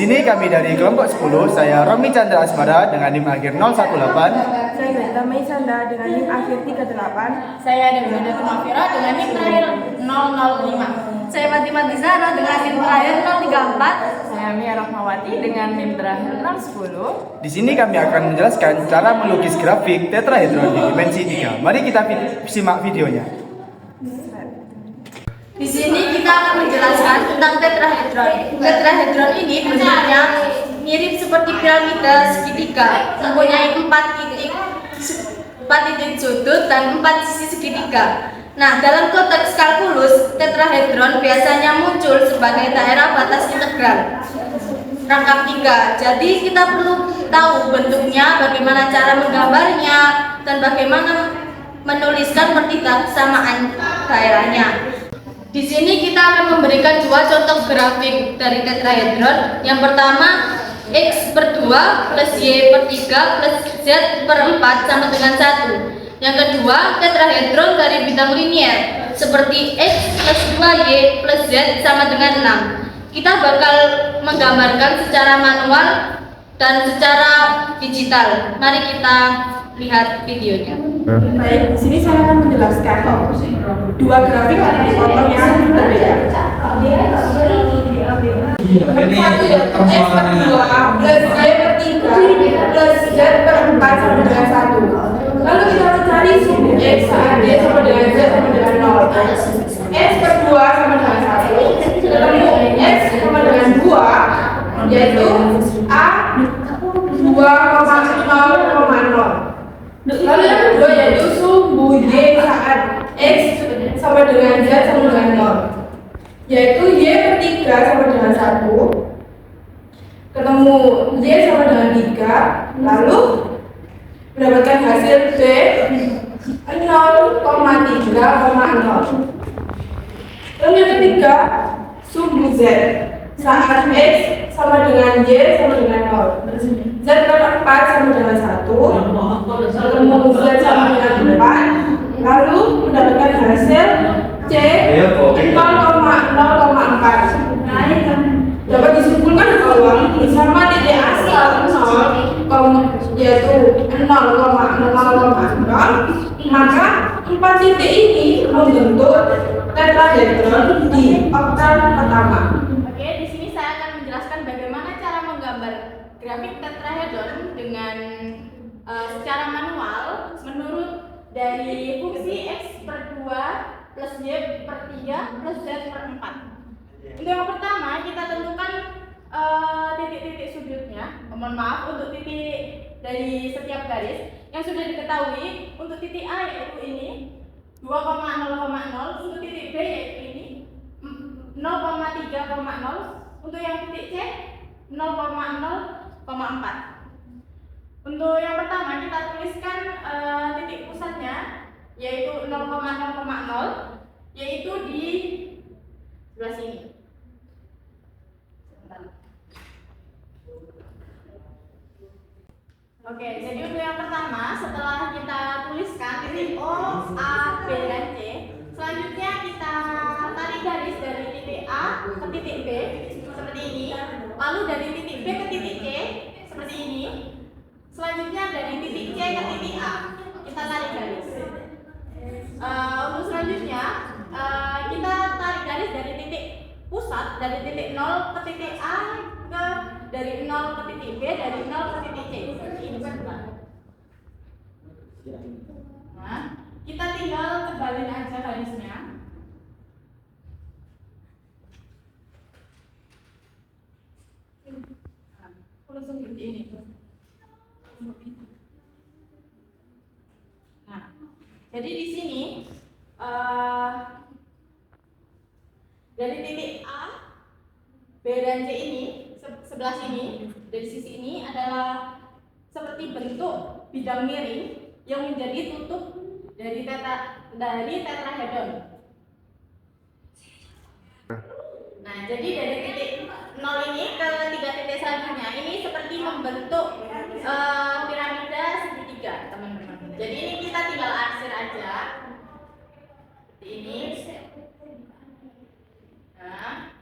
sini kami dari kelompok 10, saya Romi Chandra Asmara dengan NIM akhir 018. Saya Greta Meisanda dengan NIM akhir 38. Saya Dewi Tumafira dengan NIM terakhir 005. Saya Fatimah Dizara dengan NIM terakhir 034. Saya Mia Rahmawati dengan NIM terakhir 010. Di sini kami akan menjelaskan cara melukis grafik tetrahedron di dimensi 3. Mari kita simak videonya. Di sini kita akan menjelaskan tentang tetrahedron. Tetrahedron ini bentuknya mirip seperti piramida segitiga, mempunyai 4 titik sudut dan 4 sisi segitiga. Nah, dalam konteks kalkulus, tetrahedron biasanya muncul sebagai daerah batas integral rangkap 3. Jadi kita perlu tahu bentuknya, bagaimana cara menggambarnya, dan bagaimana menuliskan persamaan daerahnya. Di sini kita akan memberikan 2 contoh grafik dari tetrahedron. Yang pertama, X per 2 plus Y per 3 plus Z per 4 sama dengan 1. Yang kedua, tetrahedron dari bidang linier seperti X plus 2Y plus Z sama dengan 6. Kita bakal menggambarkan secara manual dan secara digital. Mari kita lihat videonya. Baik, di sini saya akan menjelaskan 2 grafik titik potong yang berbeda. X per 2 plus Y per 3 plus Z per 4 sama dengan 1. Lalu kita mencari sumbu X, Y sama dengan Z sama dengan 0. X per 2 sama dengan 1. Ketemu X sama dengan 2, yaitu A 2,0,0. Lalu yang kedua yaitu sumbu Y saat X sama dengan Z sama dengan 0, yaitu Y per 3 sama dengan 1. Ketemu Y sama dengan 3, lalu mendapatkan hasil B 0,3,0. Lalu yang ketiga, sumbu Z saat X sama dengan Y sama dengan 0. Z per 4 sama dengan 1. Ketemu Z sama dengan 4. Lalu mendapatkan hasil C 0,0,4. Dapat disimpulkan bahwa bersama titik asal 0, yaitu 0,0,0, maka 4 titik ini membentuk tetrahedron di oktav pertama. Oke, di sini saya akan menjelaskan bagaimana cara menggambar grafik tetrahedron dengan secara manual menurut dari fungsi X per 2 plus Y per 3 plus Z per 4. Untuk yang pertama, kita tentukan titik-titik sudutnya. Mohon maaf, untuk titik dari setiap garis yang sudah diketahui. Untuk titik A yaitu ini 2,0,0, untuk titik B yaitu ini 0,3,0, untuk yang titik C 0,0,4. Untuk yang pertama kita tuliskan titik pusatnya yaitu 0,0,0, yaitu di sebelah sini. Oke, jadi untuk yang pertama setelah kita tuliskan titik O, A, B, dan C, selanjutnya kita tarik garis dari titik A ke titik B seperti ini, lalu dari titik B ke titik C seperti ini, selanjutnya dari titik C ke titik A kita tarik garis. Untuk selanjutnya kita tarik garis dari titik pusat, dari titik 0 ke titik A, dari 0 ke titik B, dari 0 ke titik C seperti ini. Nah, kita tinggal tebalin aja garisnya. Langsung seperti ini. Nah, jadi di sini dari titik A, B dan C ini sebelah sini, dari sisi ini adalah seperti bentuk bidang miring yang menjadi tutup dari tetrahedron. Nah, jadi dari titik 0 ini ke 3 titik selanjutnya ini seperti membentuk piramida segitiga, teman-teman. Jadi ini kita tinggal arsir aja seperti ini. Nah,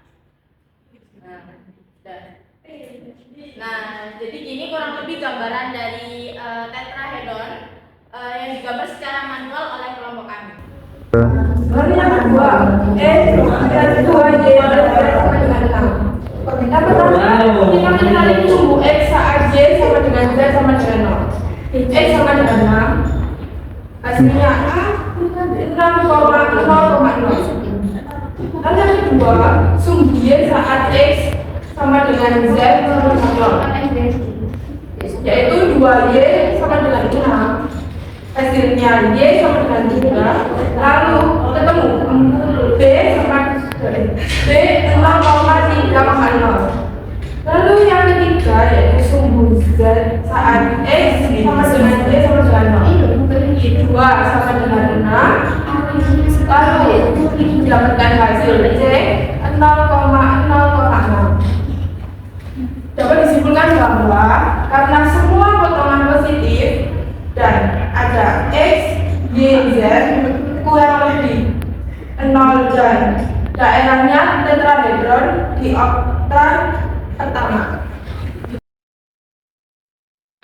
Lalu yang kedua, X dan 2Y plus Z sama dengan 6. Yang pertama, kita mencari sumbu X saat Y sama dengan Z sama dengan 0. X sama dengan 6, hasilnya A 6,0,0. Lalu yang kedua, sumbu Y saat X sama dengan Z sama dengan 0, yaitu 2Y sama dengan 6. Hasilnya Y sama dengan 3, lalu ketemu B sama B 0,3,0. Lalu yang ketiga yaitu sumbu Z saat X sama dengan Y sama dengan 0, 2 sama dengan 6, lalu didapatkan hasil C 0,0,6. Dapat disimpulkan bahwa karena semua potongan positif dan ada X, Y, Z kurang lebih 0 dan daerahnya tetrahedron di oktav pertama.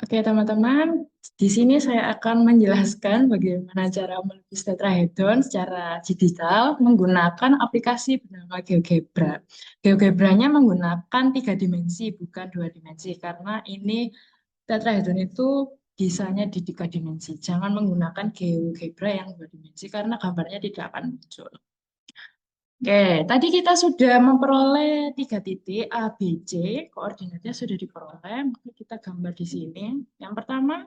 Oke teman-teman, di sini saya akan menjelaskan bagaimana cara melukis tetrahedron secara digital menggunakan aplikasi bernama GeoGebra. GeoGebranya menggunakan 3 dimensi, bukan 2 dimensi, karena ini tetrahedron itu desainnya di 3 dimensi. Jangan menggunakan GeoGebra yang 2 dimensi, karena gambarnya tidak akan muncul. Oke, tadi kita sudah memperoleh 3 titik A, B, C, koordinatnya sudah diperoleh, maka kita gambar di sini. Yang pertama,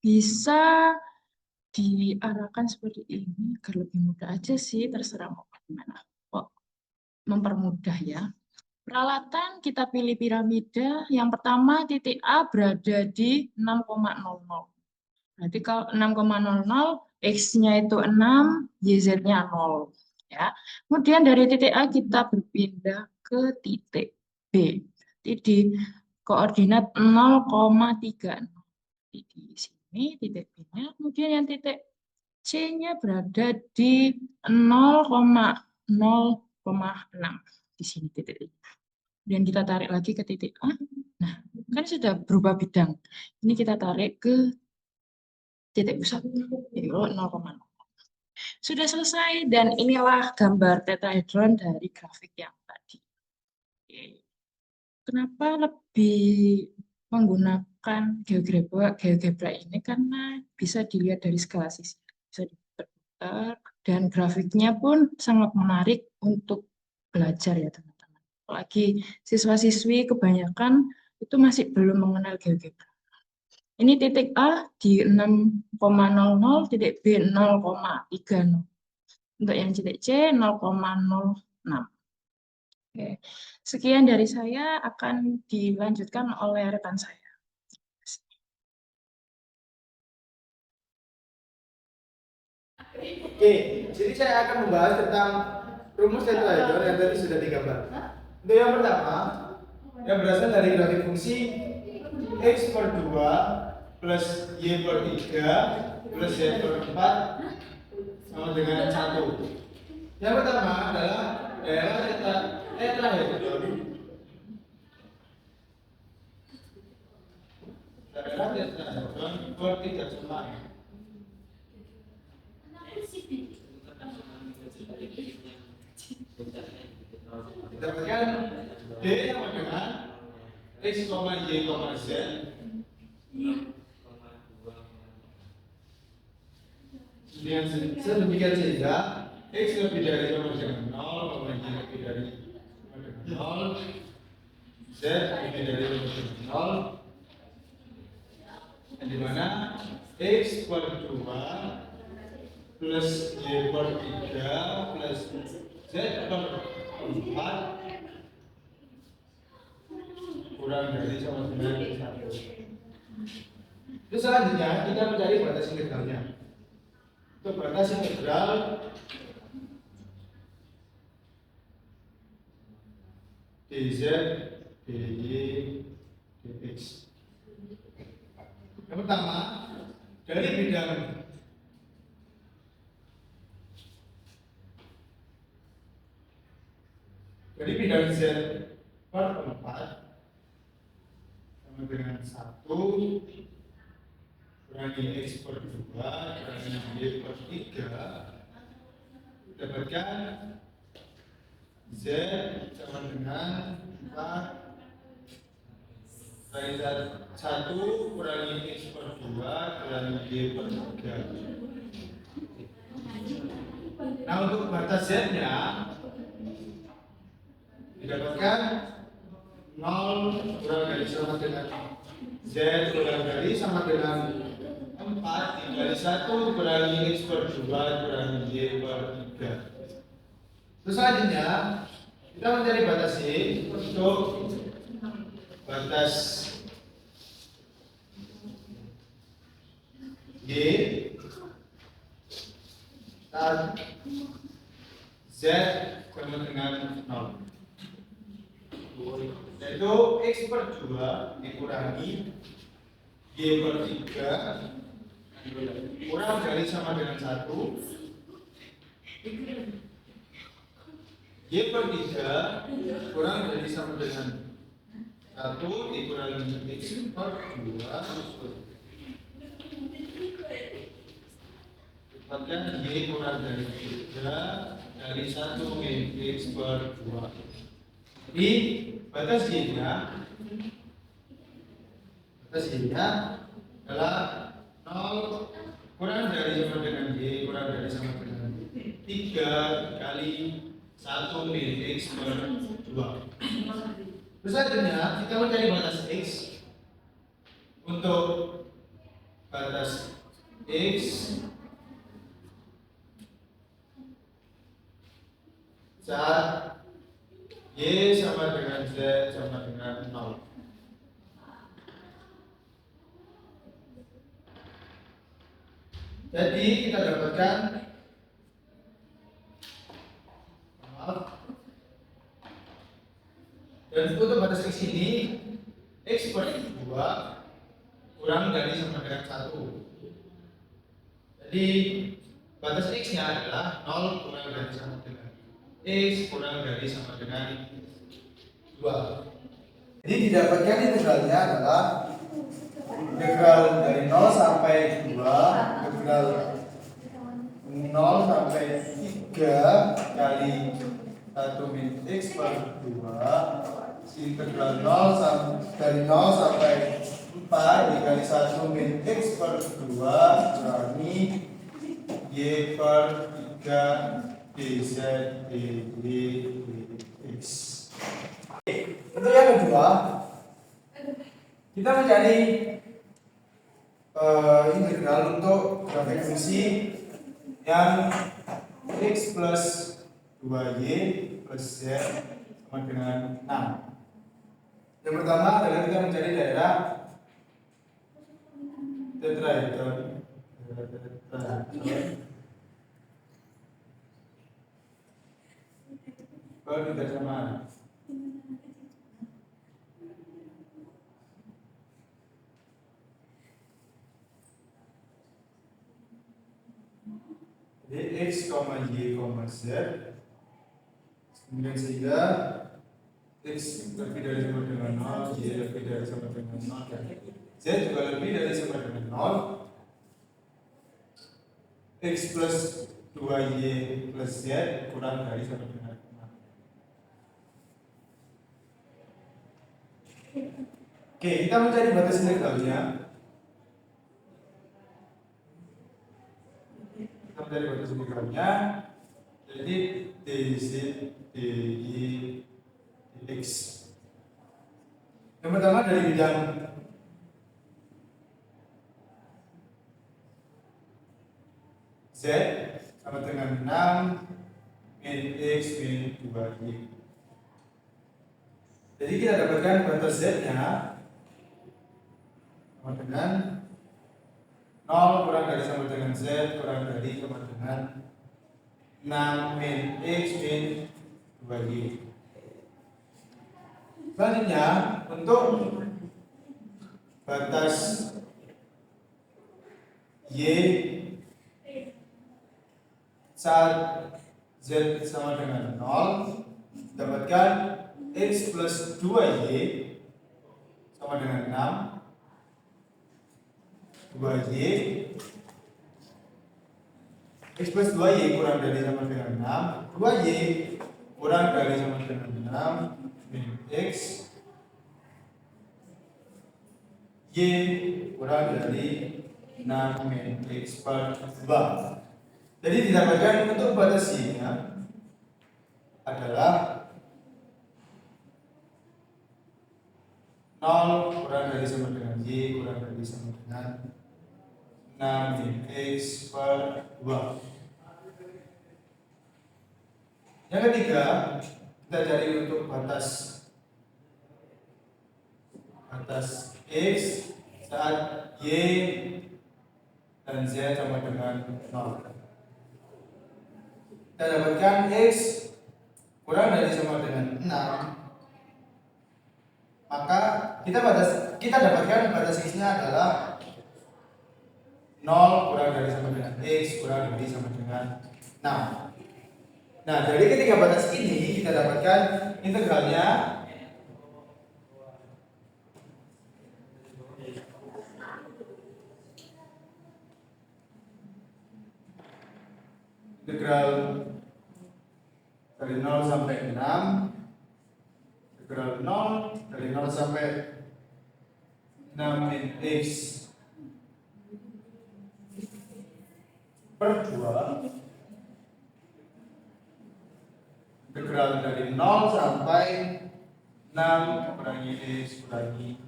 bisa diarahkan seperti ini, agar lebih mudah aja sih, terserah mau gimana. Kok mempermudah ya. Peralatan kita pilih piramida, yang pertama titik A berada di 6,00. Berarti kalau 6,00, X-nya itu 6, Y-Z-nya 0. Ya. Kemudian dari titik A kita berpindah ke titik B. Jadi di koordinat 0,30. Di sini titik B-nya. Kemudian yang titik C-nya berada di 0,0,6. Di sini titik I. Kemudian kita tarik lagi ke titik A. Nah, kan sudah berubah bidang. Ini kita tarik ke titik pusat. Jadi 0,0. Sudah selesai dan inilah gambar tetrahedron dari grafik yang tadi. Kenapa lebih menggunakan GeoGebra ini? Karena bisa dilihat dari skala sisi, bisa diputar, dan grafiknya pun sangat menarik untuk belajar ya teman-teman. Apalagi siswa-siswi kebanyakan itu masih belum mengenal GeoGebra. Ini titik A di 6,00, titik B 0,30. Untuk yang titik C 0,06. Oke. Sekian dari saya, akan dilanjutkan oleh rekan saya. Oke, jadi saya akan membahas tentang rumus tetrahedron yang tadi sudah digambar. Untuk yang pertama, yang berasal dari grafik fungsi X per 2 plus Y per 3 plus Z per 4 sama dengan 1. Yang pertama adalah daerah tetrahedron. Daerah tetrahedron vertikal semak. Dapatkan D sama dengan X, Y, Z. Dengan sedemikian sehingga X lebih dari sama dengan 0, Y lebih dari sama dengan 0, Z lebih dari sama dengan 0, di mana X per 2 plus Y per 3 plus Z per 4 kurang dari sama dengan 1. Terus selanjutnya kita mencari batas integralnya. Untuk batas integral dz, dy, dx. Yang pertama, dari bidang z per 4 sama dengan 1 kurangi X per 2 kurangi Y per 3 dapatkan Z sama dengan 4 kali 1 kurangi X per 2 kurangi Y per 3. Nah, untuk batas Z-nya didapatkan 0 kurang dari sama dengan Z kurang dari sama dengan 4 dikali 1 kurangi X per 2 kurangi Y per 3. Terus selanjutnya kita mencari batas Y untuk batas Y saat Z sama dengan 0, yaitu X per 2 dikurangi Y per 3 kurang dari sama dengan 1 Y per 3 kurang dari sama dengan 1 dikurangi X per 2 dapatkan Y kurang dari 3 dari 1 min X per 2. Jadi batas Y-nya adalah 0 kurang dari sama dengan Y kurang dari sama dengan 3 kali 1 min X per 2. Terus selanjutnya kita mencari batas X. Untuk batas X saat Y sama dengan Z sama dengan 0. Jadi kita dapatkan dan untuk batas X ini X per 2 kurang dari sama dengan 1. Jadi batas X nya adalah 0 kurang dari sama dengan X kurang dari sama dengan 2. Jadi didapatkan integralnya adalah integral dari 0 sampai 2, integral 0 sampai 3 kali 1 min X per 2, integral 0 dari 0 sampai 4 dikali 1 min X per 2 kurangi Y per 3 dz dy dx. Untuk yang kedua, kita mencari integral untuk grafik fungsi yang X plus 2Y plus Z sama dengan 6. Yang pertama adalah kita mencari daerah tetrahedron. Kalau tidak sama. Jadi X, Y, Z. Kemudian sehingga X lebih dari sama dengan 0, Y lebih dari sama dengan 0, dan Z juga lebih dari sama dengan 0. X plus 2Y plus Z kurang dari sama dengan 0. Oke, kita mencari batas integralnya. Kita mencari batas integralnya. Jadi dz dy dx. Yang pertama dari bidang Z sama dengan 6 min X min 2Y. Jadi kita dapatkan batas Z-nya sama dengan 0 kurang dari sama dengan Z kurang dari sama dengan 6 min X min 2Y. Selanjutnya untuk batas Y saat Z sama dengan 0, dapatkan X plus 2Y sama dengan 6, 2Y X plus 2Y kurang dari sama dengan 6, 2Y kurang dari sama dengan 6, min X Y kurang dari 6 min X per 2. Jadi didapatkan untuk batas Y-nya adalah 0 kurang dari sama dengan Y kurang dari sama dengan 6 min X per 2. Yang ketiga, kita cari untuk batas X saat Y dan Z sama dengan 0. Kita dapatkan X kurang dari sama dengan 6, maka kita dapatkan batas X-nya adalah 0 kurang dari sama dengan X kurang dari sama dengan 6. Nah, dari ketiga batas ini kita dapatkan integralnya integral dari 0 sampai 6, integral 0 dari 0 sampai 6 min X per 2, integral dari 0 sampai 6 kurangi X kurangi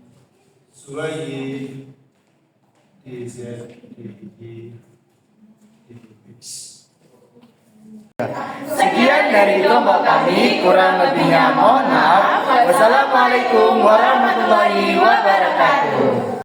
2Y dz dy dx. Sekian dari kelompok kami, kurang lebihnya mohon maaf. Wassalamualaikum warahmatullahi wabarakatuh.